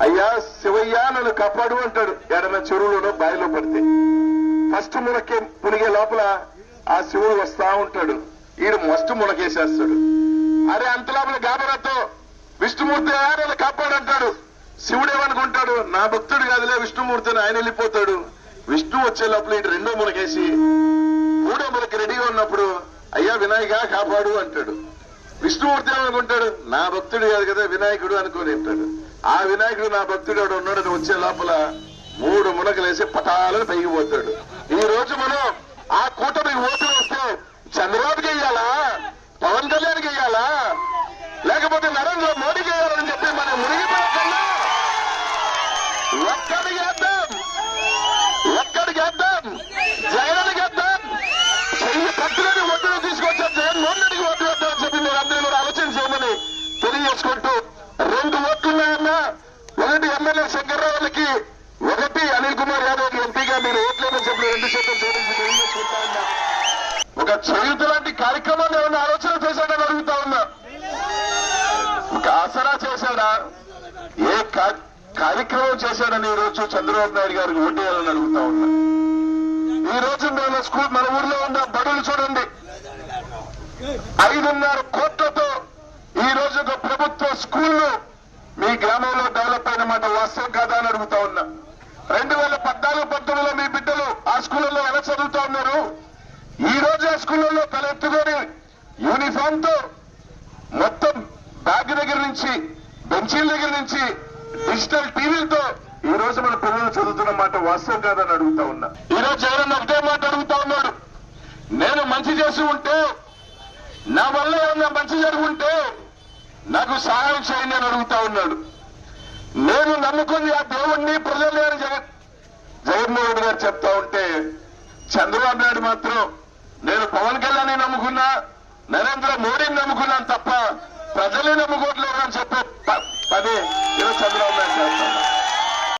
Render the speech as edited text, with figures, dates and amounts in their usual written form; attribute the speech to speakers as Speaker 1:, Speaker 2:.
Speaker 1: అయ్యా శివయ్య నన్ను కాపాడు అంటాడు. ఎడన చెరువులోనో బావిలో పడితే ఫస్ట్ మునిగే లోపల ఆ శివుడు వస్తా ఉంటాడు. ఈయన మస్ట్ మునకేసేస్తాడు. అరే అంత లోపల గాబరాతో విష్ణుమూర్తి నన్ను కాపాడు అంటాడు. శివుడు ఏమనుకుంటాడు, నా భక్తుడు కాదులే విష్ణుమూర్తి అని ఆయన వెళ్ళిపోతాడు. విష్ణు వచ్చే లోపల ఇటు రెండో మునకేసి మూడో మునకి రెడీగా ఉన్నప్పుడు అయ్యా వినాయక కాపాడు అంటాడు. విష్ణుమూర్తి ఏమనుకుంటాడు, నా భక్తుడు కాదు కదా వినాయకుడు అనుకుని ఉంటాడు. ఆ వినాయకుడు నా భక్తుడు ఎవడు ఉన్నాడని వచ్చే లోపల మూడు మునకలేసి పటాలను పైకిపోతాడు. ఈ రోజు మనం ఆ కూటమికి ఓట్లు వస్తే చంద్రబాబుకి వెయ్యాలా, పవన్ కళ్యాణ్కి వెయ్యాలా, లేకపోతే నరేంద్ర మోడీకి వెయ్యాలని చెప్పి మనం మునిగిపోకుండా ఎక్కడికి వేద్దాం, జగన్కి వేద్దాం, చెయ్యి పట్టులని ఒడ్డును తీసుకొచ్చాం, జగన్మోహన్ రెడ్డికి ఓట్లు వేద్దామని చెప్పి మీరు అందరూ కూడా ఆలోచన చేయమని తెలియజేసుకుంటూ, 2 ఓట్లున్నాయన్నా, ఒకటి ఎమ్మెల్యే శంకర్రావులకి, ఒకటి అనిల్ కుమార్ యాదవ్ ఎంపీగా మీరు ఓట్లేమని చెప్పి 2 శాతం జోడించి తెలియజేసుకుంటా ఉన్నా. ఒక చేయుత లాంటి కార్యక్రమాన్ని ఏమన్నా ఆలోచన చేశాడని అడుగుతా ఉన్నా. ఒక ఆసరా చేశాడా, ఏ కార్యక్రమం చేశాడని ఈ రోజు చంద్రబాబు నాయుడు గారికి ఓటేయాలని అడుగుతా ఉన్నా. ఈ రోజు మన ఊర్లో ఉన్న బడులు చూడండి, 5.5 కోట్లతో ఈ రోజు ఒక ప్రభుత్వ స్కూళ్లు మీ గ్రామంలో డెవలప్ అయిన మాట వాస్తవం కాదా అని అడుగుతా ఉన్నా. 2014-19లో మీ బిడ్డలు ఆ స్కూళ్ళలో ఎలా చదువుతా ఉన్నారు? ఈ రోజు ఆ స్కూళ్ళలో తలెత్తుకొని యూనిఫామ్ తో మొత్తం బ్యాగ్ దగ్గర నుంచి బెంచీల దగ్గర నుంచి డిజిటల్ టీవీలతో ఈ రోజు మన పిల్లలు చదువుతున్న మాట వాస్తవం కాదని అడుగుతా ఉన్నా. ఈ రోజు జగన్ ఒకటే మాట అడుగుతా ఉన్నాడు, నేను మంచి చేసి ఉంటే, నా వల్ల ఏమన్నా మంచి జరుగుంటే నాకు సహాయం చేయండి అని అడుగుతా ఉన్నాడు. నేను నమ్ముకుని ఆ దేవుణ్ణి ప్రజల్ని అని జగన్మోహన్ రెడ్డి గారు చెప్తా ఉంటే, చంద్రబాబు నాయుడు మాత్రం నేను పవన్ కళ్యాణ్ నమ్ముకున్నా, నరేంద్ర మోడీని నమ్ముకున్నాను తప్ప ప్రజల్ని నమ్ముకున్నా